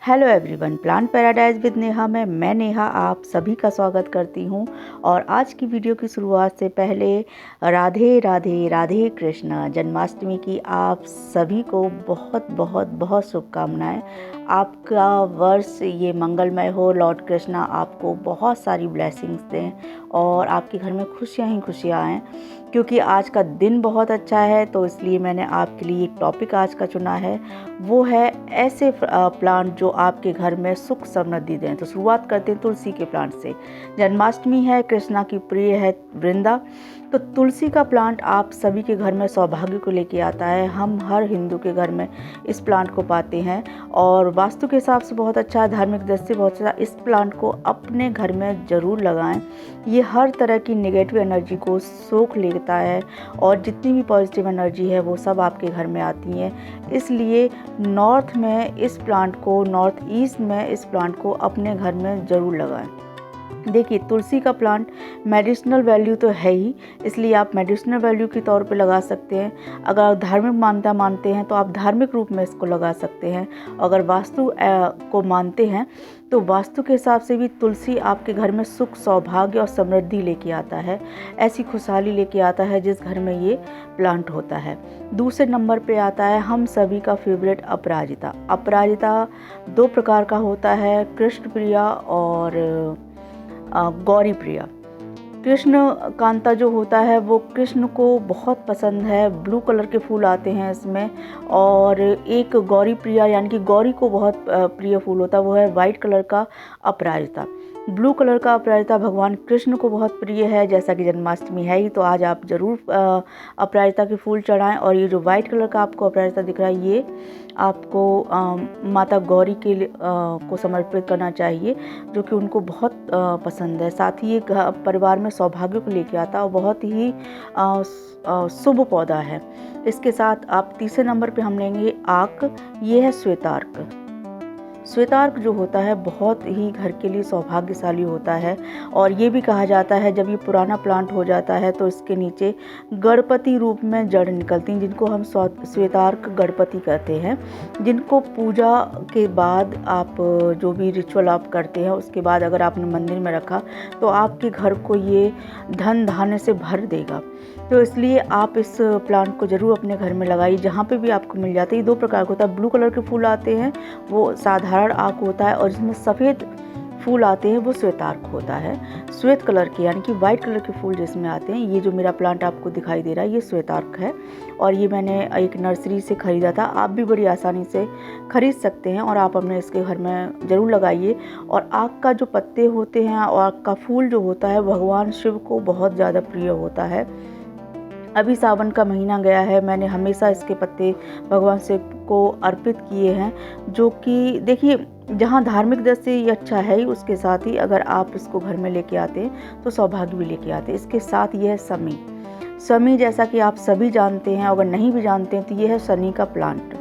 Hello everyone, plant paradise with Neha में मैं नेहा आप सभी का स्वागत करती हूं। और आज की वीडियो की शुरुआत से पहले राधे राधे राधे कृष्ण जन्माष्टमी की आप सभी को बहुत बहुत बहुत शुभकामनाएं। आपका वर्ष ये मंगलमय हो, लॉर्ड कृष्णा आपको बहुत सारी ब्लेसिंग्स दें और आपके घर में खुशियां ही खुशियां आएँ। क्योंकि आज का दिन बहुत अच्छा है तो इसलिए मैंने आपके लिए एक टॉपिक आज का चुना है, वो है ऐसे प्लांट जो आपके घर में सुख समृद्धि दें। तो शुरुआत करते हैं तुलसी के प्लांट से। जन्माष्टमी है, कृष्णा की प्रिय है वृंदा, तो तुलसी का प्लांट आप सभी के घर में सौभाग्य को लेके आता है। हम हर हिंदू के घर में इस प्लांट को पाते हैं और वास्तु के हिसाब से बहुत अच्छा है, धार्मिक दृष्टि से बहुत अच्छा। इस प्लांट को अपने घर में ज़रूर लगाएं। ये हर तरह की नेगेटिव एनर्जी को सोख लेता है और जितनी भी पॉजिटिव एनर्जी है वो सब आपके घर में आती है। इसलिए नॉर्थ में इस प्लांट को, नॉर्थ ईस्ट में इस प्लांट को अपने घर में ज़रूर लगाएं। देखिए, तुलसी का प्लांट मेडिसिनल वैल्यू तो है ही, इसलिए आप मेडिसिनल वैल्यू के तौर पे लगा सकते हैं। अगर आप धार्मिक मान्यता मानते हैं तो आप धार्मिक रूप में इसको लगा सकते हैं। अगर वास्तु को मानते हैं तो वास्तु के हिसाब से भी तुलसी आपके घर में सुख, सौभाग्य और समृद्धि लेके आता है, ऐसी खुशहाली लेके आता है जिस घर में ये प्लांट होता है। दूसरे नंबर पे आता है हम सभी का फेवरेट अपराजिता। अपराजिता दो प्रकार का होता है, कृष्ण प्रिया और गौरी प्रिया। कृष्ण कांता जो होता है वो कृष्ण को बहुत पसंद है, ब्लू कलर के फूल आते हैं इसमें। और एक गौरी प्रिया यानी कि गौरी को बहुत प्रिय फूल होता है, वो है वाइट कलर का अपराजिता। ब्लू कलर का अपराजिता भगवान कृष्ण को बहुत प्रिय है। जैसा कि जन्माष्टमी है ही तो आज आप ज़रूर अपराजिता के फूल चढ़ाएं। और ये जो वाइट कलर का आपको अपराजिता दिख रहा है ये आपको माता गौरी के को समर्पित करना चाहिए, जो कि उनको बहुत पसंद है। साथ ही ये परिवार में सौभाग्य को लेके आता है और बहुत ही शुभ पौधा है। इसके साथ आप तीसरे नंबर पे हम लेंगे आक। ये है श्वेतार्क। श्वेतार्क जो होता है बहुत ही घर के लिए सौभाग्यशाली होता है और ये भी कहा जाता है जब ये पुराना प्लांट हो जाता है तो इसके नीचे गणपति रूप में जड़ निकलती हैं, जिनको हम श्वेतार्क गणपति कहते हैं। जिनको पूजा के बाद आप जो भी रिचुअल आप करते हैं उसके बाद अगर आपने मंदिर में रखा तो आपके घर को ये धन धान्य से भर देगा। तो इसलिए आप इस प्लांट को ज़रूर अपने घर में लगाइए, जहाँ पे भी आपको मिल जाता है। ये दो प्रकार का होता है, ब्लू कलर के फूल आते हैं वो साधारण आक होता है और जिसमें सफ़ेद फूल आते हैं वो श्वेतार्क होता है। श्वेत कलर के यानी कि वाइट कलर के फूल जिसमें आते हैं, ये जो मेरा प्लांट आपको दिखाई दे रहा है ये श्वेतार्क है और ये मैंने एक नर्सरी से ख़रीदा था। आप भी बड़ी आसानी से ख़रीद सकते हैं और आप अपने इसके घर में ज़रूर लगाइए। और आक का जो पत्ते होते हैं और आक का फूल जो होता है भगवान शिव को बहुत ज़्यादा प्रिय होता है। अभी सावन का महीना गया है, मैंने हमेशा इसके पत्ते भगवान शिव को अर्पित किए हैं। जो कि देखिए, जहाँ धार्मिक दृष्टि से ये अच्छा है ही, उसके साथ ही अगर आप इसको घर में लेके आते हैं तो सौभाग्य भी लेके आते हैं। इसके साथ ये है शमी। शमी जैसा कि आप सभी जानते हैं, अगर नहीं भी जानते हैं तो ये है शनि का प्लांट।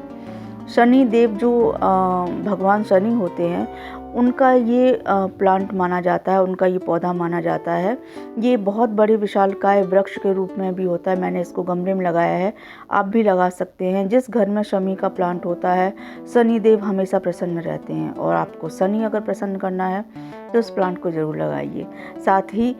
शनि देव जो भगवान शनि होते हैं उनका ये प्लांट माना जाता है, उनका ये पौधा माना जाता है। ये बहुत बड़े विशालकाय वृक्ष के रूप में भी होता है। मैंने इसको गमले में लगाया है, आप भी लगा सकते हैं। जिस घर में शनि का प्लांट होता है शनि देव हमेशा प्रसन्न रहते हैं और आपको शनि अगर प्रसन्न करना है तो इस प्लांट को ज़रूर लगाइए। साथ ही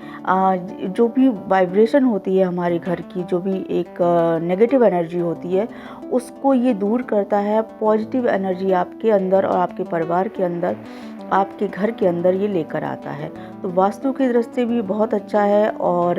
जो भी वाइब्रेशन होती है हमारे घर की, जो भी एक नेगेटिव एनर्जी होती है उसको ये दूर करता है। पॉजिटिव एनर्जी आपके अंदर और आपके परिवार के अंदर, आपके घर के अंदर ये लेकर आता है। तो वास्तु की दृष्टि से भी बहुत अच्छा है और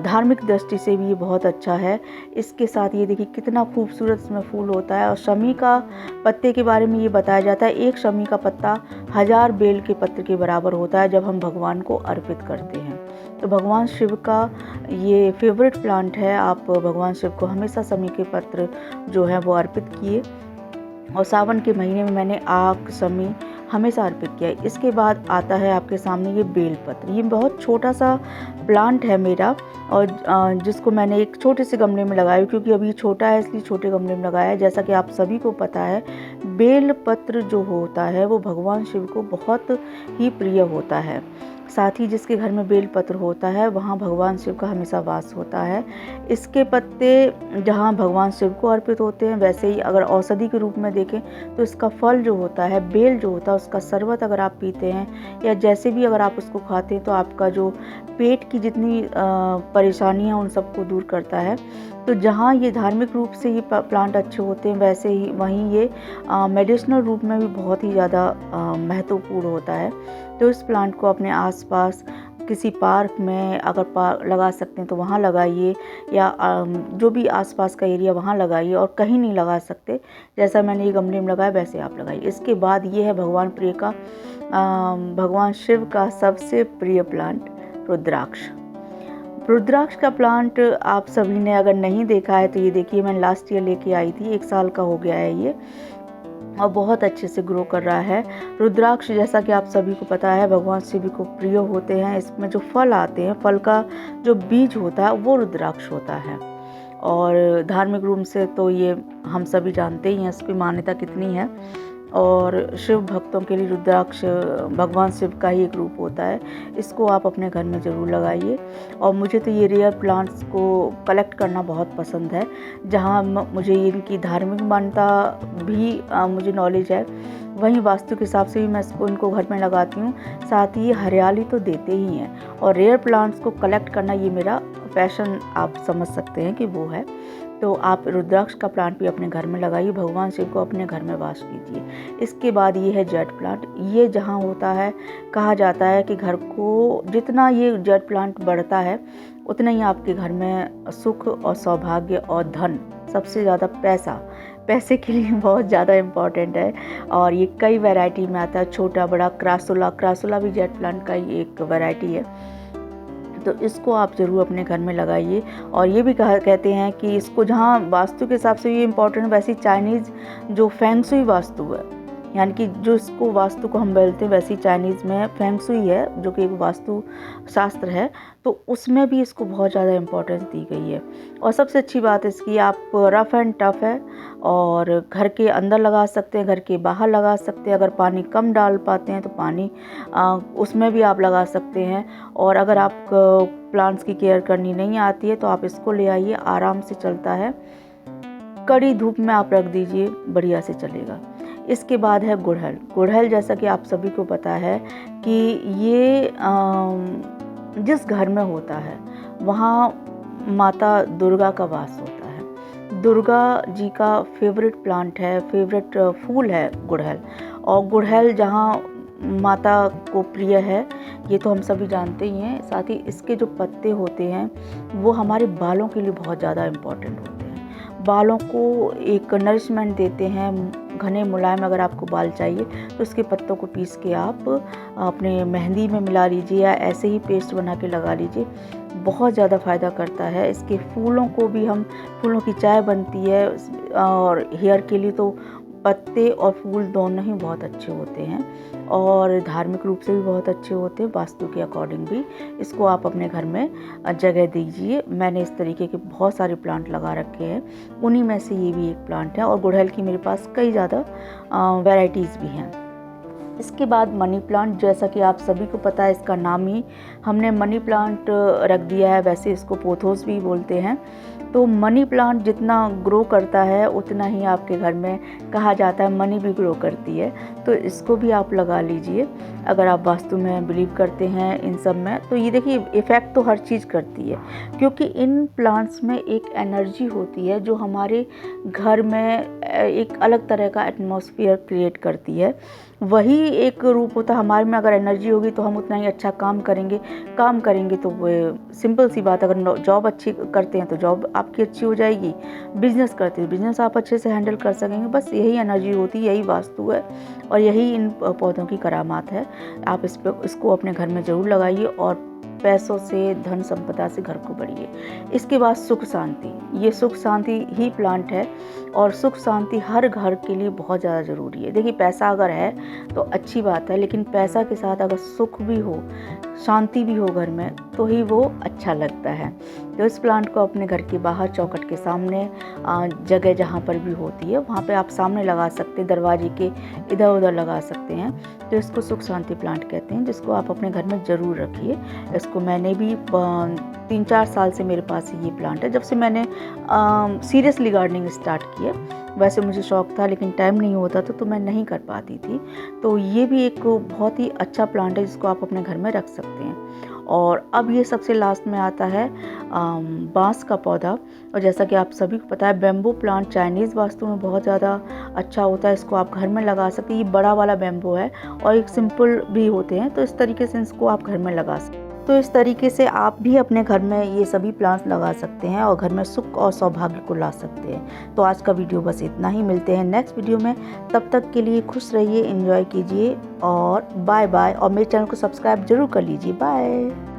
धार्मिक दृष्टि से भी ये बहुत अच्छा है। इसके साथ ये देखिए कितना खूबसूरत इसमें फूल होता है। और शमी का पत्ते के बारे में ये बताया जाता है, एक शमी का पत्ता 1000 बेल के पत्र के बराबर होता है जब हम भगवान को अर्पित करते हैं। तो भगवान शिव का ये फेवरेट प्लांट है। आप भगवान शिव को हमेशा शमी के पत्र जो है वो अर्पित किए। और सावन के महीने में मैंने आक, शमी हमेशा अर्पित किया है। इसके बाद आता है आपके सामने ये बेलपत्र। ये बहुत छोटा सा प्लांट है मेरा और जिसको मैंने एक छोटे से गमले में लगाया, क्योंकि अभी छोटा है इसलिए छोटे गमले में लगाया है। जैसा कि आप सभी को पता है बेलपत्र जो होता है वो भगवान शिव को बहुत ही प्रिय होता है। साथ ही जिसके घर में बेलपत्र होता है वहाँ भगवान शिव का हमेशा वास होता है। इसके पत्ते जहाँ भगवान शिव को अर्पित होते हैं, वैसे ही अगर औषधि के रूप में देखें तो इसका फल जो होता है, बेल जो होता है, उसका शरबत अगर आप पीते हैं या जैसे भी अगर आप उसको खाते हैं तो आपका जो पेट की जितनी परेशानी है उन सबको दूर करता है। तो जहाँ ये धार्मिक रूप से ये प्लांट अच्छे होते हैं, वैसे ही वहीं ये मेडिसिनल रूप में भी बहुत ही ज़्यादा महत्वपूर्ण होता है। तो इस प्लांट को अपने आसपास किसी पार्क में अगर लगा सकते हैं तो वहाँ लगाइए, या जो भी आसपास का एरिया वहाँ लगाइए, और कहीं नहीं लगा सकते जैसा मैंने ये गमले में लगाया वैसे आप लगाइए। इसके बाद ये है भगवान शिव का सबसे प्रिय प्लांट रुद्राक्ष। रुद्राक्ष का प्लांट आप सभी ने अगर नहीं देखा है तो ये देखिए, मैंने लास्ट ईयर लेके आई थी, 1 साल का हो गया है ये, और बहुत अच्छे से ग्रो कर रहा है। रुद्राक्ष जैसा कि आप सभी को पता है भगवान शिव को प्रिय होते हैं। इसमें जो फल आते हैं, फल का जो बीज होता है वो रुद्राक्ष होता है, और धार्मिक रूप से तो ये हम सभी जानते ही हैं इसकी मान्यता कितनी है। और शिव भक्तों के लिए रुद्राक्ष भगवान शिव का ही एक रूप होता है। इसको आप अपने घर में ज़रूर लगाइए। और मुझे तो ये रेयर प्लांट्स को कलेक्ट करना बहुत पसंद है, जहाँ मुझे इनकी धार्मिक मान्यता भी मुझे नॉलेज है, वहीं वास्तु के हिसाब से भी मैं इनको घर में लगाती हूँ। साथ ही हरियाली तो देते ही हैं, और रेयर प्लांट्स को कलेक्ट करना ये मेरा पैशन आप समझ सकते हैं कि वो है। तो आप रुद्राक्ष का प्लांट भी अपने घर में लगाइए, भगवान शिव को अपने घर में वास कीजिए। इसके बाद ये है जेड प्लांट। ये जहाँ होता है, कहा जाता है कि घर को जितना ये जेड प्लांट बढ़ता है उतना ही आपके घर में सुख और सौभाग्य और धन, सबसे ज़्यादा पैसे के लिए बहुत ज़्यादा इम्पॉर्टेंट है। और ये कई वैरायटी में आता है, छोटा बड़ा। क्रासुला भी जेड प्लांट का ही एक वैरायटी है। तो इसको आप ज़रूर अपने घर में लगाइए। और ये भी कहते हैं कि इसको जहाँ वास्तु के हिसाब से ये इम्पोर्टेंट, वैसी चाइनीज़ जो फेंग शुई वास्तु है, यानी कि जो इसको वास्तु को हम बोलते हैं, वैसी चाइनीज़ में फेंग शुई है जो कि एक वास्तु शास्त्र है, तो उसमें भी इसको बहुत ज़्यादा इम्पोर्टेंस दी गई है। और सबसे अच्छी बात इसकी, आप रफ़ एंड टफ़ है, और घर के अंदर लगा सकते हैं, घर के बाहर लगा सकते हैं। अगर पानी कम डाल पाते हैं तो पानी उसमें भी आप लगा सकते हैं। और अगर आप प्लांट्स की केयर करनी नहीं आती है तो आप इसको ले आइए, आराम से चलता है। कड़ी धूप में आप रख दीजिए, बढ़िया से चलेगा। इसके बाद है गुड़हल। जैसा कि आप सभी को पता है कि ये जिस घर में होता है वहाँ माता दुर्गा का वास होता है। दुर्गा जी का फेवरेट प्लांट है, फेवरेट फूल है गुड़हल। और गुड़हल जहाँ माता को प्रिय है ये तो हम सभी जानते ही हैं। साथ ही इसके जो पत्ते होते हैं वो हमारे बालों के लिए बहुत ज़्यादा इम्पोर्टेंट होते हैं। बालों को एक नरिशमेंट देते हैं, घने मुलायम। अगर आपको बाल चाहिए तो इसके पत्तों को पीस के आप अपने मेहंदी में मिला लीजिए, या ऐसे ही पेस्ट बना के लगा लीजिए, बहुत ज़्यादा फ़ायदा करता है। इसके फूलों को भी फूलों की चाय बनती है, और हेयर के लिए तो पत्ते और फूल दोनों ही बहुत अच्छे होते हैं, और धार्मिक रूप से भी बहुत अच्छे होते हैं, वास्तु के अकॉर्डिंग भी। इसको आप अपने घर में जगह दीजिए। मैंने इस तरीके के बहुत सारे प्लांट लगा रखे हैं, उन्हीं में से ये भी एक प्लांट है। और गुड़हल की मेरे पास कई ज़्यादा वैरायटीज़ भी हैं। इसके बाद मनी प्लांट, जैसा कि आप सभी को पता है, इसका नाम ही हमने मनी प्लांट रख दिया है। वैसे इसको पोथोस भी बोलते हैं। तो मनी प्लांट जितना ग्रो करता है उतना ही आपके घर में, कहा जाता है, मनी भी ग्रो करती है। तो इसको भी आप लगा लीजिए अगर आप वास्तु में बिलीव करते हैं इन सब में। तो ये देखिए, इफ़ेक्ट तो हर चीज़ करती है, क्योंकि इन प्लांट्स में एक एनर्जी होती है जो हमारे घर में एक अलग तरह का एटमॉस्फेयर क्रिएट करती है। वही एक रूप होता है हमारे में। अगर एनर्जी होगी तो हम उतना ही अच्छा काम करेंगे तो वो सिंपल सी बात, अगर जॉब अच्छी करते हैं तो जॉब आपकी अच्छी हो जाएगी, बिजनेस करते हैं बिजनेस आप अच्छे से हैंडल कर सकेंगे। बस यही एनर्जी होती है, यही वास्तु है, और यही इन पौधों की करामात है। आप इसको अपने घर में ज़रूर लगाइए, और पैसों से, धन संपदा से घर को बढ़िए। इसके बाद सुख शांति। ये सुख शांति ही प्लांट है, और सुख शांति हर घर के लिए बहुत ज़्यादा ज़रूरी है। देखिए, पैसा अगर है तो अच्छी बात है, लेकिन पैसा के साथ अगर सुख भी हो, शांति भी हो घर में तो ही वो अच्छा लगता है। तो इस प्लांट को अपने घर के बाहर चौखट के सामने जगह जहाँ पर भी होती है वहाँ पे आप सामने लगा सकते हैं, दरवाजे के इधर उधर लगा सकते हैं। तो इसको सुख शांति प्लांट कहते हैं, जिसको आप अपने घर में ज़रूर रखिए। इसको मैंने भी 3-4 साल से मेरे पास ये प्लांट है, जब से मैंने सीरियसली गार्डनिंग स्टार्ट की है। वैसे मुझे शौक़ था लेकिन टाइम नहीं होता था तो मैं नहीं कर पाती थी। तो ये भी एक बहुत ही अच्छा प्लांट है जिसको आप अपने घर में रख सकते हैं। और अब ये सबसे लास्ट में आता है बांस का पौधा। और जैसा कि आप सभी को पता है बैम्बू प्लांट चाइनीज़ वास्तु में बहुत ज़्यादा अच्छा होता है। इसको आप घर में लगा सकते हैं। ये बड़ा वाला बैम्बू है और एक सिंपल भी होते हैं, तो इस तरीके से इसको आप घर में लगा सकते हैं। तो इस तरीके से आप भी अपने घर में ये सभी प्लांट्स लगा सकते हैं और घर में सुख और सौभाग्य को ला सकते हैं। तो आज का वीडियो बस इतना ही, मिलते हैं नेक्स्ट वीडियो में। तब तक के लिए खुश रहिए, एंजॉय कीजिए और बाय बाय। और मेरे चैनल को सब्सक्राइब जरूर कर लीजिए। बाय।